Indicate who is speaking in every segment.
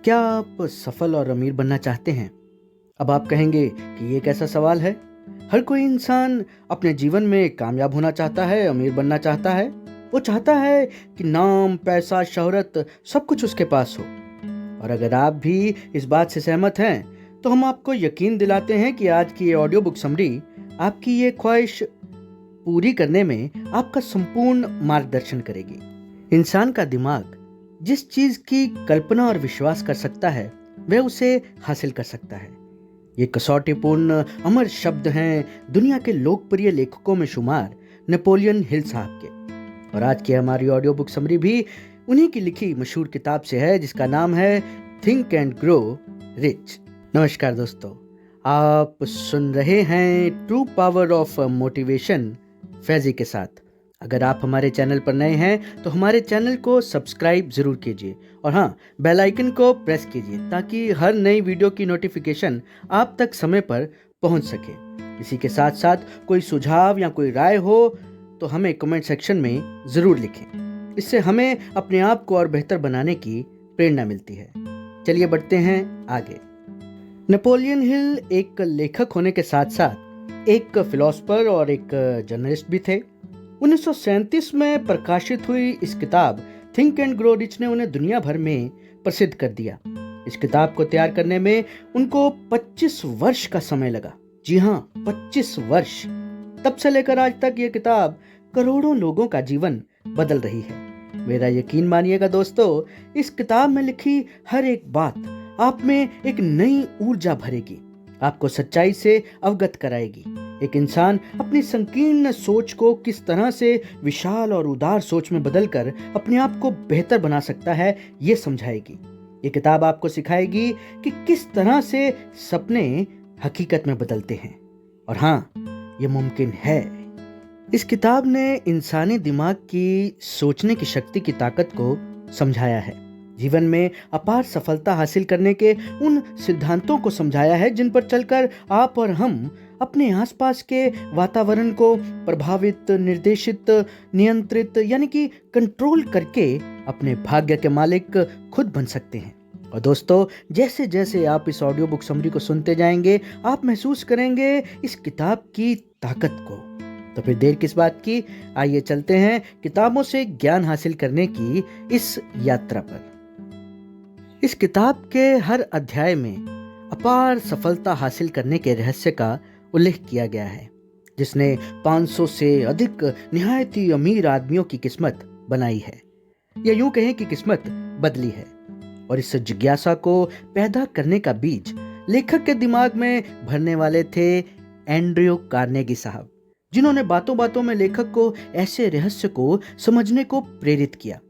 Speaker 1: क्या आप सफल और अमीर बनना चाहते हैं? अब आप कहेंगे कि ये कैसा सवाल है? हर कोई इंसान अपने जीवन में कामयाब होना चाहता है, अमीर बनना चाहता है। वो चाहता है कि नाम, पैसा, शोहरत सब कुछ उसके पास हो। और अगर आप भी इस बात से सहमत हैं, तो हम आपको यकीन दिलाते हैं कि आज की ये ऑडियो बुक समरी आपकी ये ख्वाहिश पूरी करने में आपका संपूर्ण मार्गदर्शन करेगी। इंसान का दिमाग जिस चीज की कल्पना और विश्वास कर सकता है, वह उसे हासिल कर सकता है। ये कसौटीपूर्ण अमर शब्द हैं दुनिया के लोकप्रिय लेखकों में शुमार नेपोलियन हिल साहब के। और आज की हमारी ऑडियो बुक समरी भी उन्हीं की लिखी मशहूर किताब से है, जिसका नाम है थिंक एंड ग्रो रिच। नमस्कार दोस्तों, आप सुन रहे हैं true power of motivation Faizi के साथ। अगर आप हमारे चैनल पर नए हैं तो हमारे चैनल को सब्सक्राइब जरूर कीजिए और हाँ, बेल आइकन को प्रेस कीजिए ताकि हर नई वीडियो की नोटिफिकेशन आप तक समय पर पहुंच सके। इसी के साथ साथ कोई सुझाव या कोई राय हो तो हमें कमेंट सेक्शन में ज़रूर लिखें। इससे हमें अपने आप को और बेहतर बनाने की प्रेरणा मिलती है। चलिए बढ़ते हैं आगे। नेपोलियन हिल एक लेखक होने के साथ साथ एक फिलोसफर और एक जर्नलिस्ट भी थे। 1937 में प्रकाशित हुई इस किताब थिंक एंड ग्रो रिच ने उन्हें दुनिया भर में प्रसिद्ध कर दिया। इस किताब को तैयार करने में उनको 25 वर्ष का समय लगा। जी हाँ, 25 वर्ष। तब से लेकर आज तक ये किताब करोड़ों लोगों का जीवन बदल रही है। मेरा यकीन मानिएगा दोस्तों, इस किताब में लिखी हर एक बात आप में एक नई ऊर्जा भरेगी, आपको सच्चाई से अवगत कराएगी। एक इंसान अपनी संकीर्ण सोच को किस तरह से विशाल और उदार सोच में बदलकर अपने आप को बेहतर बना सकता है, ये समझाएगी। ये किताब आपको सिखाएगी कि किस तरह से सपने हकीकत में बदलते हैं। और हाँ, ये मुमकिन है। इस किताब ने इंसानी दिमाग की सोचने की शक्ति की ताकत को समझाया है। जीवन में अपार सफलता हासिल करने के उन सिद्धांतों को समझाया है जिन पर चलकर आप और हम अपने आसपास के वातावरण को प्रभावित, निर्देशित, नियंत्रित यानी कि कंट्रोल करके अपने भाग्य के मालिक खुद बन सकते हैं। और दोस्तों, जैसे जैसे आप इस ऑडियो बुक समरी को सुनते जाएंगे, आप महसूस करेंगे इस किताब की ताकत को। तो फिर देर किस बात की, आइए चलते हैं किताबों से ज्ञान हासिल करने की इस यात्रा पर। इस किताब के हर अध्याय में अपार सफलता हासिल करने के रहस्य का उल्लेख किया गया है, जिसने 500 से अधिक निहायत ही अमीर आदमियों की किस्मत बनाई है, या यूं कहें कि किस्मत बदली है। और इस जिज्ञासा को पैदा करने का बीज लेखक के दिमाग में भरने वाले थे एंड्रयू कार्नेगी साहब, जिन्होंने बातों बातों में लेखक को ऐसे रहस्य को समझने को प्रेरित किया।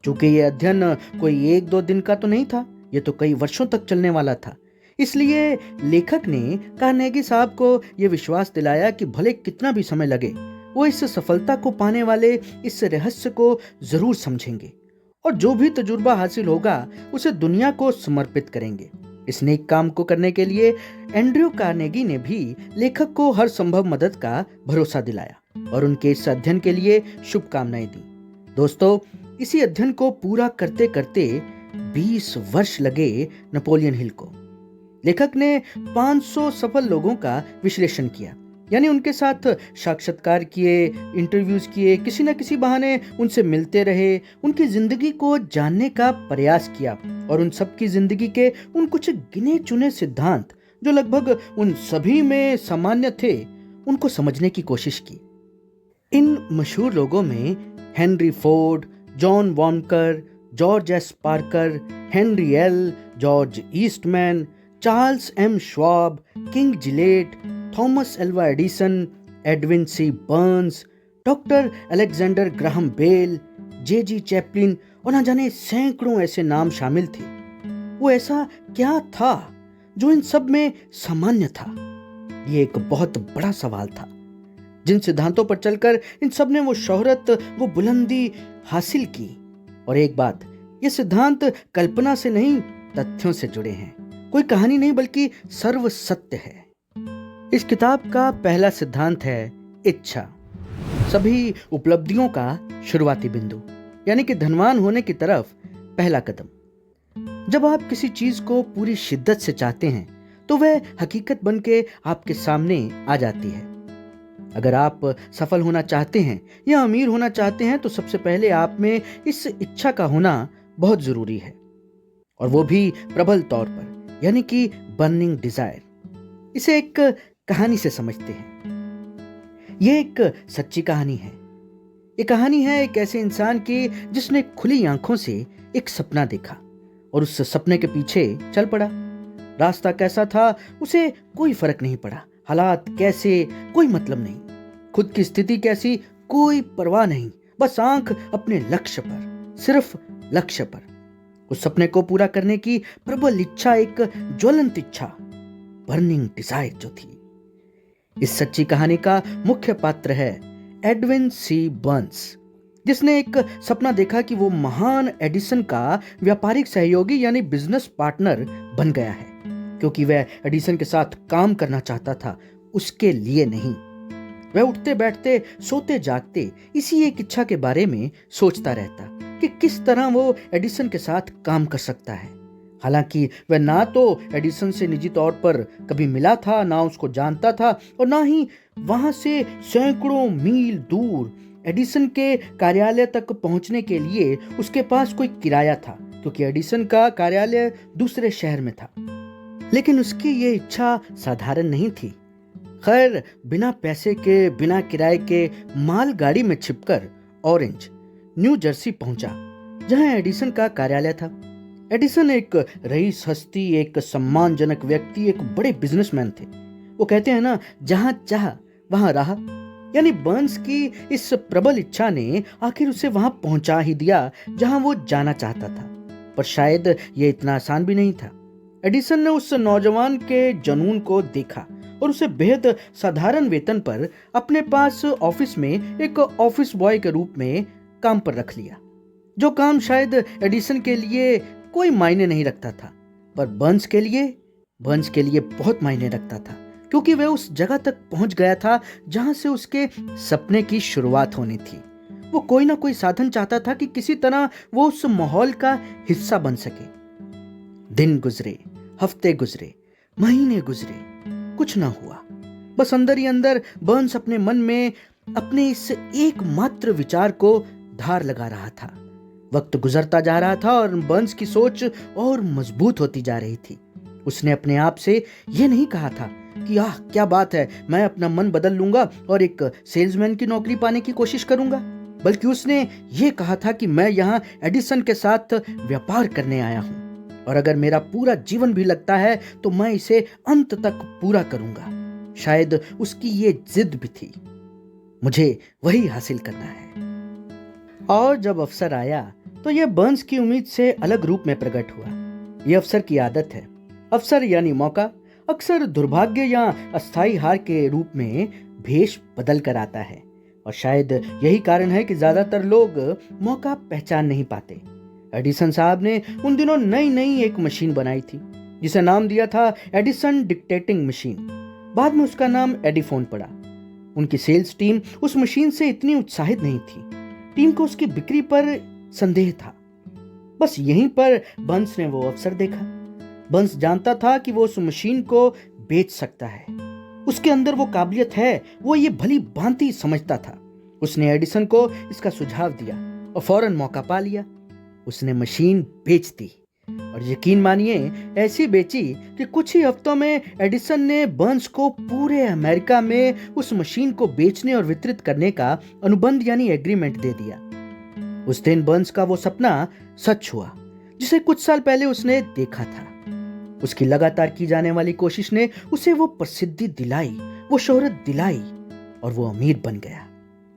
Speaker 1: चूंकि ये अध्ययन कोई 1-2 दिन का तो नहीं था, ये तो कई वर्षों तक चलने वाला था। इसलिए लेखक ने कार्नेगी साहब को यह विश्वास दिलाया कि भले कितना भी समय लगे, वो इस सफलता को पाने वाले इस रहस्य को जरूर समझेंगे और जो भी तजुर्बा हासिल होगा उसे दुनिया को समर्पित करेंगे। इस नेक काम को करने के लिए एंड्रयू कार्नेगी ने भी लेखक को हर संभव मदद का भरोसा दिलाया और उनके इस अध्ययन के लिए शुभकामनाएं दी। दोस्तों, इसी अध्ययन को पूरा करते करते 20 वर्ष लगे नेपोलियन हिल को। लेखक ने 500 सफल लोगों का विश्लेषण किया, यानी उनके साथ साक्षात्कार किए, इंटरव्यूज किए, किसी न किसी बहाने उनसे मिलते रहे, उनकी जिंदगी को जानने का प्रयास किया और उन सबकी जिंदगी के उन कुछ गिने चुने सिद्धांत जो लगभग उन सभी में सामान्य थे, उनको समझने की कोशिश की। इन मशहूर लोगों में Henry Ford, John Wanamaker, George S Parker, Henry L, George Eastman, Charles M Schwab, King Gillette, Thomas Alva Edison, Edwin C Barnes, doctor Alexander Graham Bell, J Chaplin और न जाने सैकड़ों ऐसे नाम शामिल थे। वो ऐसा क्या था जो इन सब में सामान्य था? ये एक बहुत बड़ा सवाल था। जिन सिद्धांतों पर चलकर इन सब ने वो शोहरत, वो बुलंदी हासिल की। और एक बात, ये सिद्धांत कल्पना से नहीं, तथ्यों से जुड़े हैं। कोई कहानी नहीं बल्कि सर्व सत्य है। इस किताब का पहला सिद्धांत है इच्छा, सभी उपलब्धियों का शुरुआती बिंदु, यानी कि धनवान होने की तरफ पहला कदम। जब आप किसी चीज को पूरी शिद्दत से चाहते हैं तो वह हकीकत बन के आपके सामने आ जाती है। अगर आप सफल होना चाहते हैं या अमीर होना चाहते हैं तो सबसे पहले आप में इस इच्छा का होना बहुत जरूरी है, और वो भी प्रबल तौर पर, यानी कि बर्निंग डिजायर। इसे एक कहानी से समझते हैं। यह एक सच्ची कहानी है। ये कहानी है एक ऐसे इंसान की जिसने खुली आंखों से एक सपना देखा और उस सपने के पीछे चल पड़ा। रास्ता कैसा था उसे कोई फर्क नहीं पड़ा, हालात कैसे कोई मतलब नहीं, खुद की स्थिति कैसी कोई परवाह नहीं, बस आंख अपने लक्ष्य पर, सिर्फ लक्ष्य पर। उस सपने को पूरा करने की प्रबल इच्छा, एक ज्वलंत इच्छा, बर्निंग डिजायर जो थी। इस सच्ची कहानी का मुख्य पात्र है एडविन सी बर्न्स, जिसने एक सपना देखा कि वो महान एडिसन का व्यापारिक सहयोगी यानी बिजनेस पार्टनर बन गया है, क्योंकि वह एडिसन के साथ काम करना चाहता था, उसके लिए नहीं। वह उठते बैठते सोते जागते इसी एक इच्छा के बारे में सोचता रहता कि किस तरह वो एडिसन के साथ काम कर सकता है। हालांकि वह ना तो एडिसन से निजी तौर पर कभी मिला था, ना उसको जानता था, और ना ही वहां से सैकड़ों मील दूर एडिसन के कार्यालय तक पहुंचने के लिए उसके पास कोई किराया था, क्योंकि एडिसन का कार्यालय दूसरे शहर में था। लेकिन उसकी ये इच्छा साधारण नहीं थी। खैर, बिना पैसे के, बिना किराए के मालगाड़ी में छिपकर ऑरेंज, न्यू जर्सी पहुंचा, जहां एडिसन का कार्यालय था। एडिसन एक रईस हस्ती, एक सम्मानजनक व्यक्ति, एक बड़े बिजनेसमैन थे। वो कहते हैं ना, जहां चाह वहां रहा, यानी बर्न्स की इस प्रबल इच्छा ने आखिर उसे वहां पहुंचा ही दिया जहां वो जाना चाहता था। पर शायद ये इतना आसान भी नहीं था। एडिसन ने उस नौजवान के जुनून को देखा और उसे बेहद साधारण वेतन पर अपने पास ऑफिस में एक ऑफिस बॉय के रूप में काम पर रख लिया, जो काम शायद एडिसन के लिए कोई मायने नहीं रखता था, पर बर्न्स के लिए बहुत मायने रखता था, क्योंकि वह उस जगह तक पहुंच गया था जहां से उसके सपने की शुरुआत होनी थी। वो कोई ना कोई साधन चाहता था कि किसी तरह वो उस माहौल का हिस्सा बन सके। दिन गुजरे, हफ्ते गुजरे, महीने गुजरे, कुछ ना हुआ। बस अंदर ही अंदर बर्न्स अपने मन में अपने इस एकमात्र विचार को धार लगा रहा था। वक्त गुजरता जा रहा था और बर्न्स की सोच और मजबूत होती जा रही थी। उसने अपने आप से यह नहीं कहा था कि क्या बात है, मैं अपना मन बदल लूंगा और एक सेल्समैन की नौकरी पाने की कोशिश करूंगा, बल्कि उसने ये कहा था कि मैं यहाँ एडिसन के साथ व्यापार करने आया हूँ, और अगर मेरा पूरा जीवन भी लगता है तो मैं इसे अंत तक पूरा करूंगा। शायद उसकी ये जिद भी थी, मुझे वही हासिल करना है। और जब अवसर आया तो यह बर्न्स की उम्मीद से अलग रूप में प्रकट हुआ। यह अवसर की आदत है। अवसर यानी मौका अक्सर दुर्भाग्य या अस्थायी हार के रूप में भेष बदल कर आता है, और शायद यही कारण है कि ज्यादातर लोग मौका पहचान नहीं पाते। एडिसन साहब ने उन दिनों नई एक मशीन बनाई थी, जिसे नाम दिया था एडिसन डिक्टेटिंग मशीन। बाद में उसका नाम एडिफोन पड़ा। उनकी सेल्स टीम उस मशीन से इतनी उत्साहित नहीं थी। टीम को उसकी बिक्री पर संदेह था। बस यहीं पर बर्न्स ने वो अवसर देखा। बर्न्स जानता था कि वो उस मशीन को बेच सकता है, उसके अंदर वो काबिलियत है, वो ये भली भांति समझता था। उसने एडिसन को इसका सुझाव दिया और फौरन मौका पा लिया। उसने मशीन बेच दी, और यकीन मानिए ऐसी बेची कि कुछ ही हफ्तों में एडिसन ने बर्न्स को पूरे अमेरिका में उस मशीन को बेचने और वितरित करने का अनुबंध यानी एग्रीमेंट दे दिया। उस दिन बर्न्स का वो सपना सच हुआ, जिसे कुछ साल पहले उसने देखा था। उसकी लगातार की जाने वाली कोशिश ने उसे वो प्रसिद्धि दिलाई, वो शोहरत दिलाई, और वो अमीर बन गया।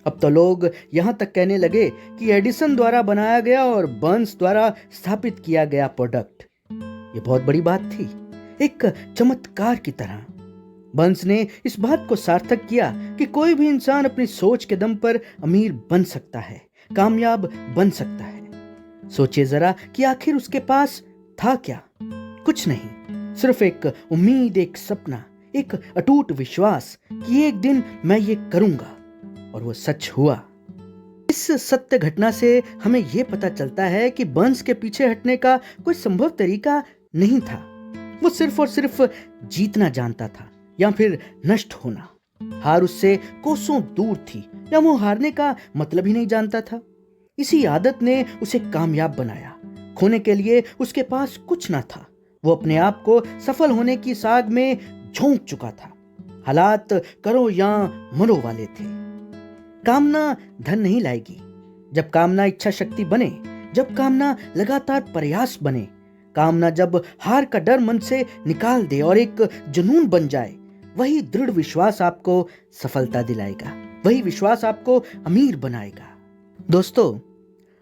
Speaker 1: अब तो लोग यहां तक कहने लगे कि एडिसन द्वारा बनाया गया और बर्न्स द्वारा स्थापित किया गया प्रोडक्ट ये बहुत बड़ी बात थी, एक चमत्कार की तरह। बर्न्स ने इस बात को सार्थक किया कि कोई भी इंसान अपनी सोच के दम पर अमीर बन सकता है, कामयाब बन सकता है। सोचिए जरा कि आखिर उसके पास था क्या? कुछ नहीं, सिर्फ एक उम्मीद, एक सपना, एक अटूट विश्वास कि एक दिन मैं ये करूंगा, और वो सच हुआ। इस सत्य घटना से हमें यह पता चलता है कि बर्न्स के पीछे हटने का कोई संभव तरीका नहीं था। वो सिर्फ और सिर्फ जीतना जानता था या फिर नष्ट होना। हार उससे कोसों दूर थी या वो हारने का मतलब ही नहीं जानता था। इसी आदत ने उसे कामयाब बनाया। खोने के लिए उसके पास कुछ ना था। वो अपने आप को सफल होने की साग में झोंक चुका था। हालात करो या मरो वाले थे। कामना धन नहीं लाएगी। जब कामना इच्छा शक्ति बने, जब कामना लगातार प्रयास बने, कामना जब हार का डर मन से निकाल दे और एक जुनून बन जाए, वही दृढ़ विश्वास आपको सफलता दिलाएगा। वही विश्वास आपको अमीर बनाएगा। दोस्तों,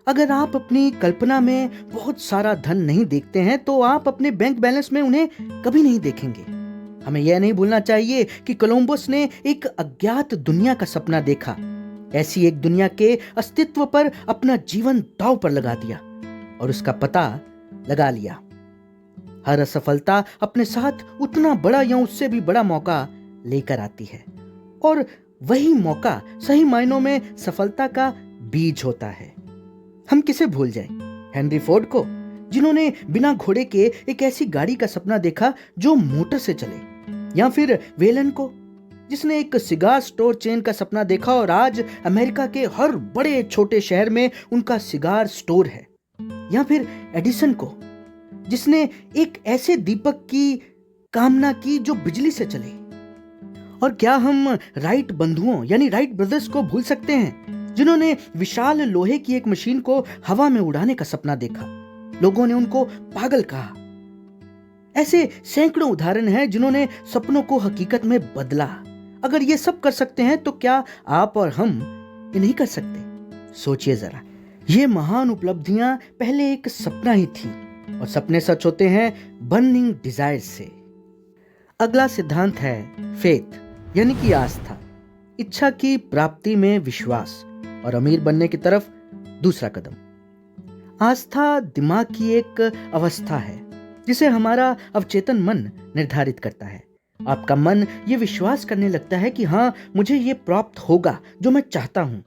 Speaker 1: अगर आप अपनी कल्पना में बहुत सारा धन नहीं देखते हैं तो आप अपने बैंक बैलेंस में उन्हें कभी नहीं देखेंगे। हमें यह नहीं भूलना चाहिए कि कोलंबस ने एक अज्ञात दुनिया का सपना देखा। ऐसी एक दुनिया के अस्तित्व पर अपना जीवन दांव पर लगा दिया और उसका पता लगा लिया। हर असफलता अपने साथ उतना बड़ा या उससे भी बड़ा मौका लेकर आती है और वही मौका सही मायनों में सफलता का बीज होता है। हम किसे भूल जाएं? हेनरी फोर्ड को, जिन्होंने बिना घोड़े के एक ऐसी गाड़ी का सपना देखा जो मोटर से चले, या फिर वेलन को, जिसने एक सिगार स्टोर चेन का सपना देखा और आज अमेरिका के हर बड़े छोटे शहर में उनका सिगार स्टोर है, या फिर एडिसन को, जिसने एक ऐसे दीपक की कामना की जो बिजली से चले। और क्या हम राइट बंधुओं यानी राइट ब्रदर्स को भूल सकते हैं, जिन्होंने विशाल लोहे की एक मशीन को हवा में उड़ाने का सपना देखा। लोगों ने उनको पागल कहा। ऐसे सैकड़ों उदाहरण हैं जिन्होंने सपनों को हकीकत में बदला। अगर ये सब कर सकते हैं तो क्या आप और हम ये नहीं कर सकते? सोचिए जरा। ये महान उपलब्धियां पहले एक सपना ही थी और सपने सच होते हैं बर्निंग डिजायर से। अगला सिद्धांत है फेथ यानी कि आस्था। इच्छा की प्राप्ति में विश्वास और अमीर बनने की तरफ दूसरा कदम। आस्था दिमाग की एक अवस्था है जिसे हमारा अवचेतन मन निर्धारित करता है। आपका मन ये विश्वास करने लगता है कि हाँ, मुझे ये प्राप्त होगा जो मैं चाहता हूं।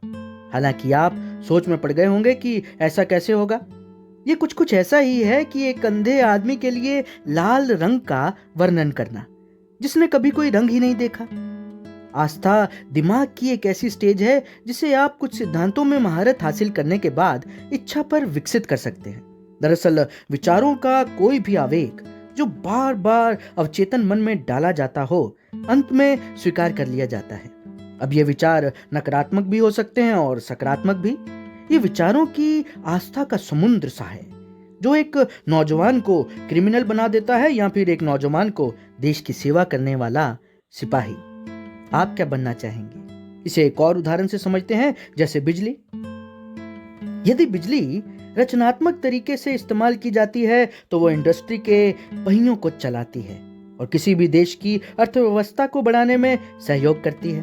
Speaker 1: हालांकि आप सोच में पड़ गए होंगे कि ऐसा कैसे होगा। ये कुछ ऐसा ही है कि एक अंधे आदमी के लिए लाल रंग का वर्णन करना, जिसने कभी कोई रंग ही नहीं देखा। आस्था दिमाग की एक ऐसी स्टेज है जिसे आप कुछ सिद्धांतों में महारत हासिल करने के बाद इच्छा पर विकसित कर सकते हैं। दरअसल विचारों का कोई भी आवेग जो बार बार अवचेतन मन में डाला जाता हो, अंत में स्वीकार कर लिया जाता है। अब ये विचार नकारात्मक भी हो सकते हैं और सकारात्मक भी। ये विचारों की आस्था का समुद्र सा है जो एक नौजवान को क्रिमिनल बना देता है या फिर एक नौजवान को देश की सेवा करने वाला सिपाही। आप क्या बनना चाहेंगे? इसे एक और उदाहरण से समझते हैं, जैसे बिजली। यदि बिजली रचनात्मक तरीके से इस्तेमाल की जाती है तो वो इंडस्ट्री के पहियों को चलाती है और किसी भी देश की अर्थव्यवस्था को बढ़ाने में सहयोग करती है।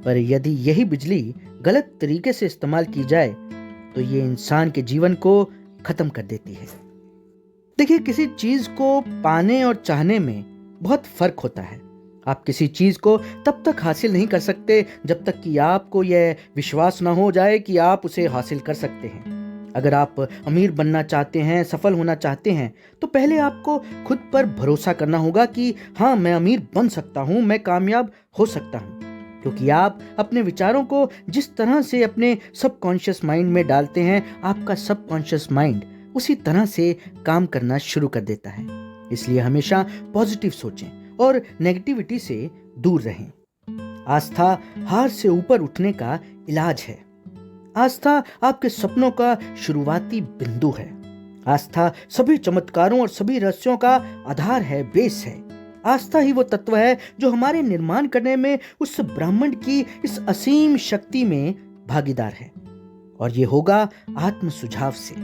Speaker 1: पर यदि यही बिजली गलत तरीके से इस्तेमाल की जाए तो ये इंसान के जीवन को खत्म कर देती है। देखिए, किसी चीज को पाने और चाहने में बहुत फर्क होता है। आप किसी चीज को तब तक हासिल नहीं कर सकते जब तक कि आपको यह विश्वास ना हो जाए कि आप उसे हासिल कर सकते हैं। अगर आप अमीर बनना चाहते हैं, सफल होना चाहते हैं, तो पहले आपको खुद पर भरोसा करना होगा कि हाँ, मैं अमीर बन सकता हूँ, मैं कामयाब हो सकता हूँ। क्योंकि आप अपने विचारों को जिस तरह से अपने सबकॉन्शियस माइंड में डालते हैं, आपका सबकॉन्शियस माइंड उसी तरह से काम करना शुरू कर देता है। इसलिए हमेशा पॉजिटिव सोचें और नेगेटिविटी से दूर रहें। आस्था हार से ऊपर उठने का इलाज है। आस्था आपके सपनों का शुरुआती बिंदु है। आस्था सभी चमत्कारों और सभी रहस्यों का आधार है, बेस है। आस्था ही वो तत्व है जो हमारे निर्माण करने में उस ब्रह्मांड की इस असीम शक्ति में भागीदार है, और ये होगा आत्म सुझाव से।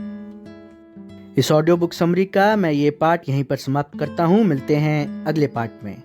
Speaker 1: इस ऑडियो बुक समरी का मैं ये पार्ट यहीं पर समाप्त करता हूँ। मिलते हैं अगले पार्ट में।